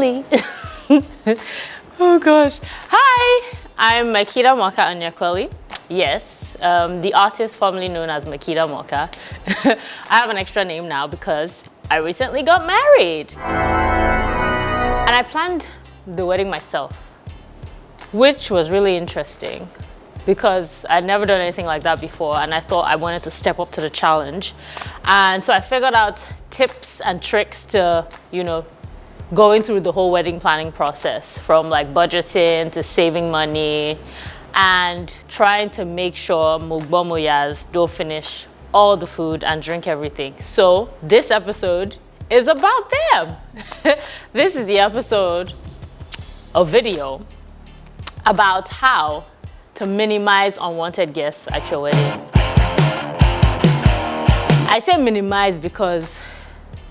Onyekweli. Oh gosh. Hi, I'm Makida Moka Onyekweli. Yes, the artist formerly known as Makida Moka. I have an extra name now because I recently got married. And I planned the wedding myself, which was really interesting because I'd never done anything like that before, and I thought I wanted to step up to the challenge. And so I figured out tips and tricks to, going through the whole wedding planning process, from like budgeting to saving money and trying to make sure Mugbomoyas don't finish all the food and drink everything. So this episode is about them. This is the episode, a video about how to minimize unwanted guests at your wedding. I say minimize because,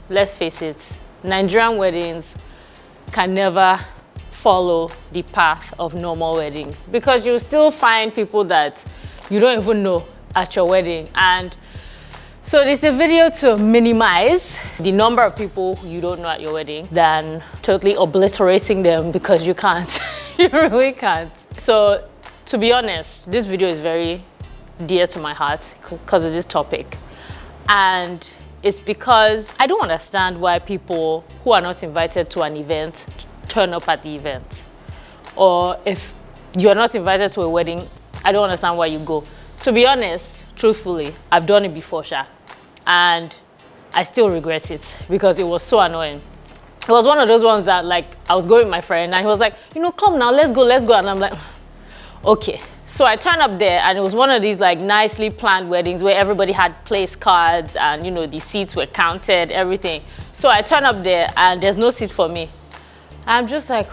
let's face it, Nigerian weddings can never follow the path of normal weddings because you'll still find people that you don't even know at your wedding. And so this is a video to minimize the number of people you don't know at your wedding than totally obliterating them because you can't. You really can't. So to be honest, this video is very dear to my heart because of this topic. And it's because I don't understand why people who are not invited to an event turn up at the event. Or if you're not invited to a wedding, I don't understand why you go. To be honest, truthfully, I've done it before, Sha. And I still regret it because it was so annoying. It was one of those ones that, like, I was going with my friend and he was like, come now, let's go. And I'm like, okay. So I turned up there and it was one of these like nicely planned weddings where everybody had place cards and the seats were counted, everything. So I turned up there and there's no seat for me. I'm just like,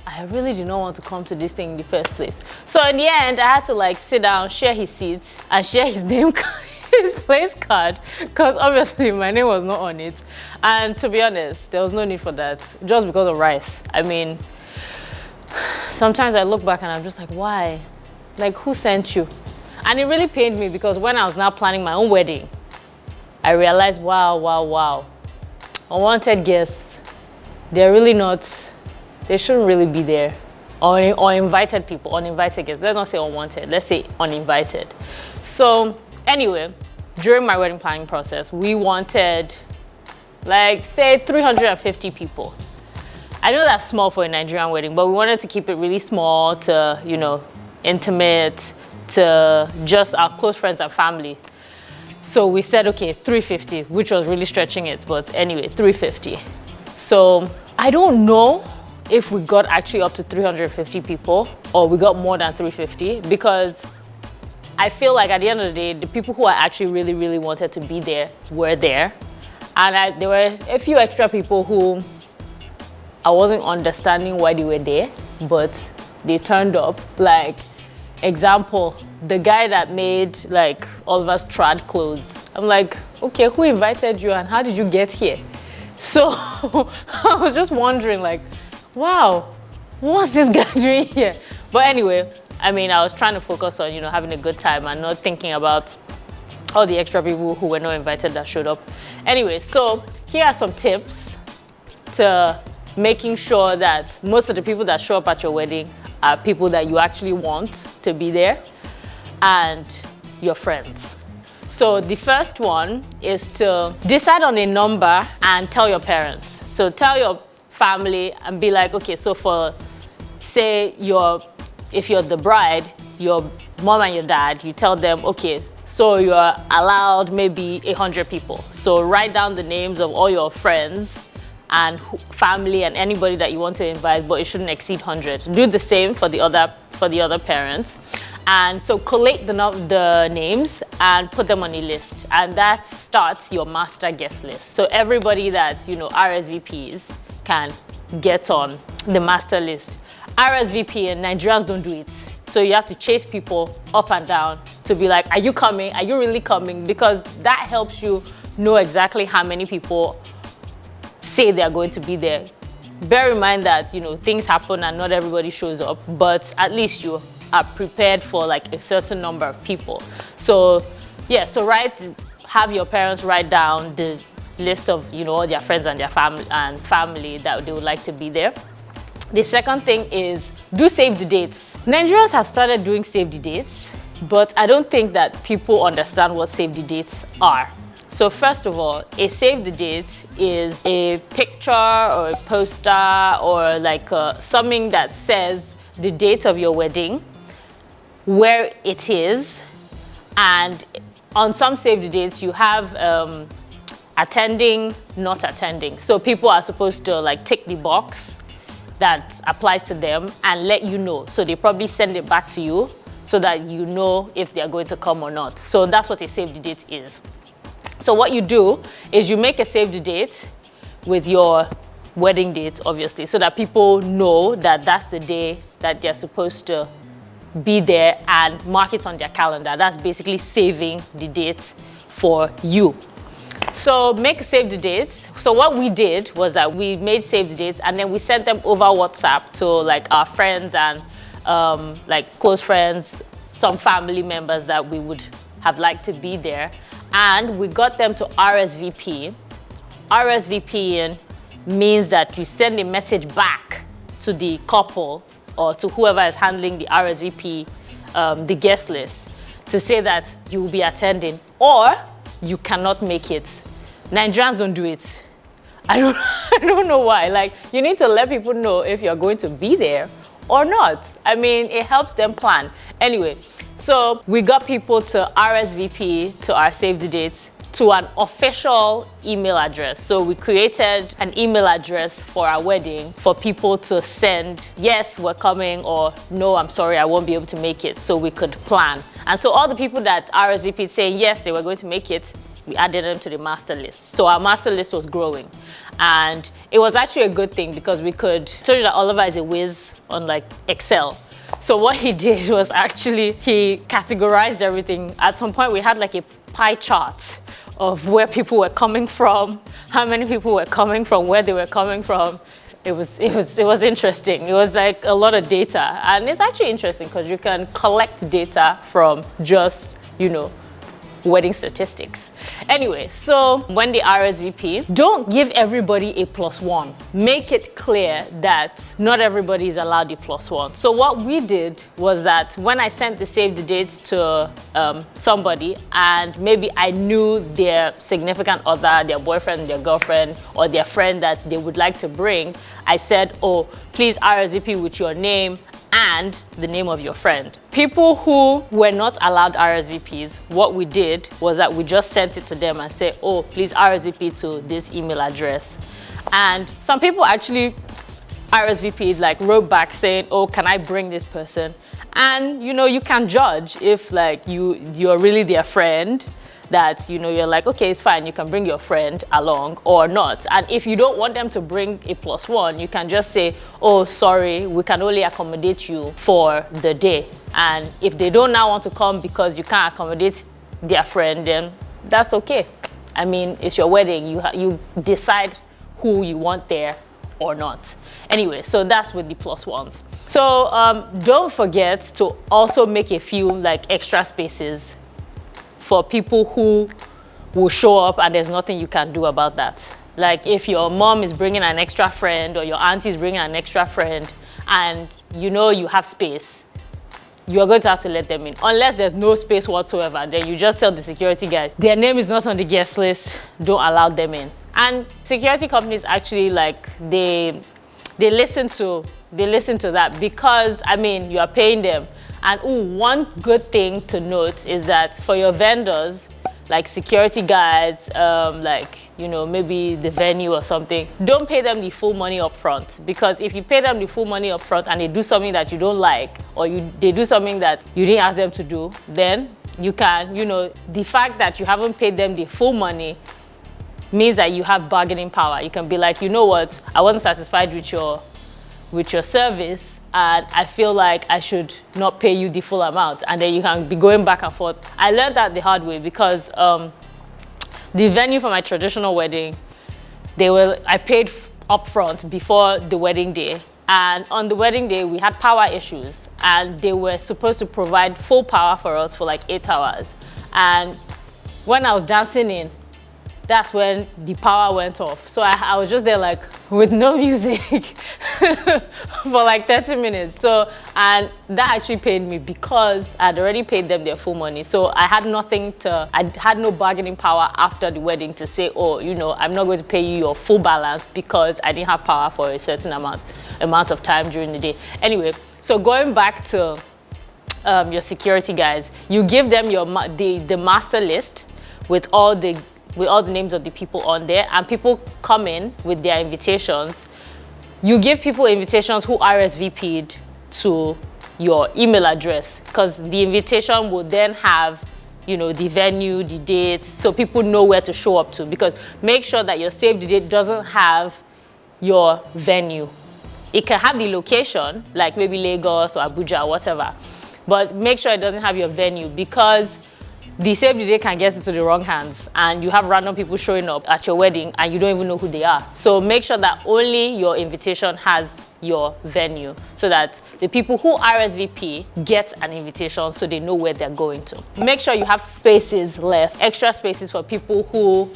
I really did not want to come to this thing in the first place. So in the end, I had to like sit down, share his seat and share his name card, his place card, because obviously my name was not on it. And to be honest, there was no need for that, just because of rice. I mean, sometimes I look back and I'm just like, why? Like, who sent you? And it really pained me because when I was now planning my own wedding, I realized, wow. Unwanted guests, they're really not, they shouldn't really be there. Or invited people, uninvited guests. Let's not say unwanted, let's say uninvited. So anyway, during my wedding planning process, we wanted, like, say 350 people. I know that's small for a Nigerian wedding, but we wanted to keep it really small to, intimate, to just our close friends and family. So we said, okay, 350, which was really stretching it, but anyway, 350. So I don't know if we got actually up to 350 people or we got more than 350 because I feel like at the end of the day, the people who I actually really, really wanted to be there were there. And there were a few extra people who I wasn't understanding why they were there, but they turned up. Like, example, the guy that made like all of us trad clothes. I'm like, okay, who invited you and how did you get here? So I was just wondering, like, wow, what's this guy doing here? But anyway, I mean, I was trying to focus on, having a good time and not thinking about all the extra people who were not invited that showed up. Anyway, so here are some tips to making sure that most of the people that show up at your wedding are people that you actually want to be there and your friends. So the first one is to decide on a number and tell your parents. So tell your family and be like, okay, so for, say, if you're the bride, your mom and your dad, you tell them, okay, so you're allowed maybe 100 people. So write down the names of all your friends and family and anybody that you want to invite, but it shouldn't exceed 100. Do the same for the other parents. And so collate the names and put them on a list. And that starts your master guest list. So everybody that, RSVPs can get on the master list. RSVP and Nigerians don't do it. So you have to chase people up and down to be like, are you coming? Are you really coming? Because that helps you know exactly how many people say they're going to be there. Bear in mind that, things happen and not everybody shows up, but at least you are prepared for like a certain number of people. So yeah, so have your parents write down the list of, all their friends and their family that they would like to be there. The second thing is do save the dates. Nigerians have started doing save the dates, but I don't think that people understand what save the dates are. So first of all, a save the date is a picture or a poster or like something that says the date of your wedding, where it is, and on some save the dates you have attending, not attending. So people are supposed to like tick the box that applies to them and let you know. So they probably send it back to you so that you know if they're going to come or not. So that's what a save the date is. So what you do is you make a save the date with your wedding date, obviously, so that people know that that's the day that they're supposed to be there, and mark it on their calendar. That's basically saving the date for you. So make save the dates. So what we did was that we made save the dates and then we sent them over WhatsApp to like our friends and like close friends, some family members that we would have liked to be there. And we got them to RSVP. RSVPing means that you send a message back to the couple or to whoever is handling the RSVP, the guest list, to say that you will be attending or you cannot make it. Nigerians don't do it. I don't know why. Like, you need to let people know if you're going to be there or not. I mean, it helps them plan. Anyway, so we got people to RSVP to our save the dates to an official email address. So we created an email address for our wedding for people to send, yes, we're coming, or no, I'm sorry, I won't be able to make it, so we could plan. And so all the people that RSVP'd saying yes, they were going to make it, we added them to the master list. So our master list was growing. And it was actually a good thing because we could, I told you that Oliver is a whiz on like Excel. So what he did was actually, he categorized everything. At some point we had like a pie chart of where people were coming from, how many people were coming from, where they were coming from. It was interesting. It was like a lot of data. And it's actually interesting because you can collect data from just, wedding statistics. Anyway, so when they RSVP, don't give everybody a +1. Make it clear that not everybody is allowed a +1. So what we did was that when I sent the save the dates to somebody and maybe I knew their significant other, their boyfriend, their girlfriend, or their friend that they would like to bring, I said, oh, please RSVP with your name and the name of your friend. People who were not allowed RSVPs, what we did was that we just sent it to them and said, oh, please RSVP to this email address. And some people actually RSVP'd, like wrote back saying, oh, can I bring this person? And you can judge if like you're really their friend, that you're like, okay, it's fine, you can bring your friend along or not. And if you don't want them to bring a +1, you can just say, oh, sorry, we can only accommodate you for the day. And if they don't now want to come because you can't accommodate their friend, then that's okay. I mean, it's your wedding. You decide who you want there or not. Anyway, so that's with the +1s. So don't forget to also make a few like extra spaces for people who will show up and there's nothing you can do about that. Like if your mom is bringing an extra friend or your auntie is bringing an extra friend and you have space, you're going to have to let them in. Unless there's no space whatsoever, then you just tell the security guy, their name is not on the guest list, don't allow them in. And security companies actually they listen to that because, I mean, you are paying them. And one good thing to note is that for your vendors, like security guards, maybe the venue or something, don't pay them the full money up front. Because if you pay them the full money up front and they do something that you don't like, or they do something that you didn't ask them to do, then you can, the fact that you haven't paid them the full money means that you have bargaining power. You can be like, you know what, I wasn't satisfied with your service, and I feel like I should not pay you the full amount. And then you can be going back and forth. I learned that the hard way because the venue for my traditional wedding, I paid up front before the wedding day. And on the wedding day, we had power issues. And they were supposed to provide full power for us for like 8 hours. And when I was dancing in, that's when the power went off. So I was just there like with no music for like 30 minutes. So, and that actually paid me because I'd already paid them their full money. So I had I had no bargaining power after the wedding to say, oh, you know, I'm not going to pay you your full balance because I didn't have power for a certain amount of time during the day. Anyway, so going back to your security guys, you give them the master list with all the names of the people on there, and people come in with their invitations. You give people invitations who RSVP'd to your email address, because the invitation will then have, you know, the venue, the dates, so people know where to show up to. Because make sure that your save the date doesn't have your venue. It can have the location, like maybe Lagos or Abuja or whatever, but make sure it doesn't have your venue, because the save the date can get into the wrong hands and you have random people showing up at your wedding and you don't even know who they are. So make sure that only your invitation has your venue, so that the people who RSVP get an invitation so they know where they're going to. Make sure you have spaces left, extra spaces for people who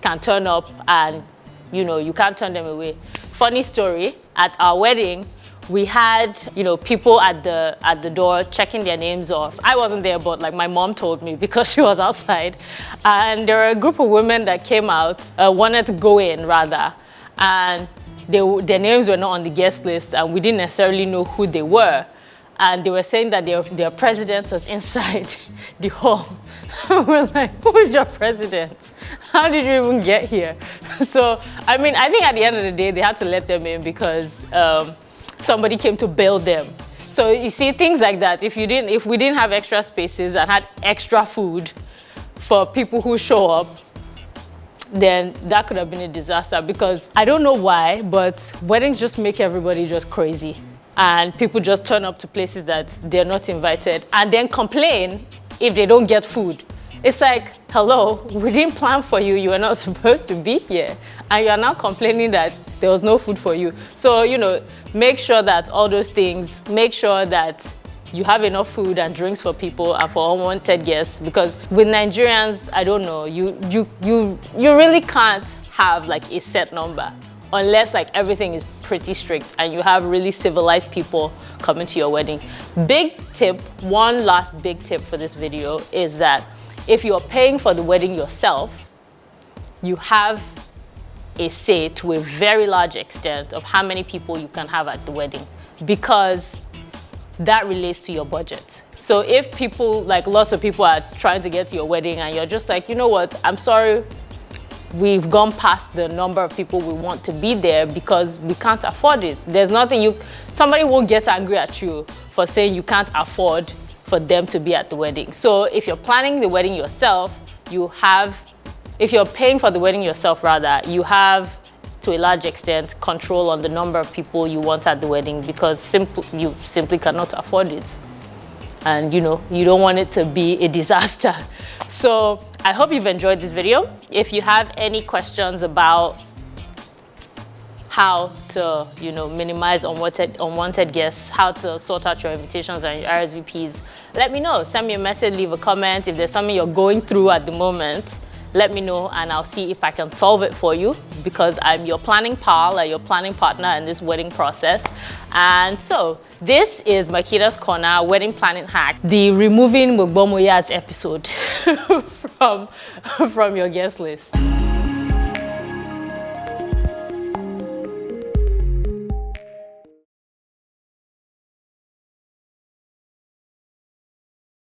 can turn up and, you know, you can't turn them away. Funny story, at our wedding, we had, you know, people at the door checking their names off. I wasn't there, but like my mom told me because she was outside. And there were a group of women that came out, wanted to go in rather, and their names were not on the guest list, and we didn't necessarily know who they were. And they were saying that their president was inside the hall. We're like, who is your president? How did you even get here? So, I mean, I think at the end of the day, they had to let them in because somebody came to bail them. So you see, things like that. If we didn't have extra spaces and had extra food for people who show up, then that could have been a disaster. Because I don't know why, but weddings just make everybody just crazy. And people just turn up to places that they're not invited and then complain if they don't get food. It's like, hello, we didn't plan for you. You were not supposed to be here. And you're now complaining that there was no food for you. So, you know, make sure that all those things, make sure that you have enough food and drinks for people and for unwanted guests. Because with Nigerians, I don't know, you really can't have like a set number unless like everything is pretty strict and you have really civilized people coming to your wedding. Big tip, one last big tip for this video is that if you're paying for the wedding yourself, you have a say to a very large extent of how many people you can have at the wedding, because that relates to your budget. So if people, like lots of people are trying to get to your wedding and you're just like, you know what, I'm sorry, we've gone past the number of people we want to be there because we can't afford it. There's nothing somebody will get angry at you for saying you can't afford for them to be at the wedding. So if you're planning the wedding yourself, if you're paying for the wedding yourself rather, you have to a large extent control on the number of people you want at the wedding, because you simply cannot afford it. And you know, you don't want it to be a disaster. So I hope you've enjoyed this video. If you have any questions about how to, you know, minimize unwanted guests, how to sort out your invitations and your RSVPs, let me know. Send me a message, leave a comment. If there's something you're going through at the moment, let me know and I'll see if I can solve it for you, because I'm your planning pal or your planning partner in this wedding process. And so this is Makida's Corner Wedding Planning Hack, the removing Mugbomoya's episode from your guest list.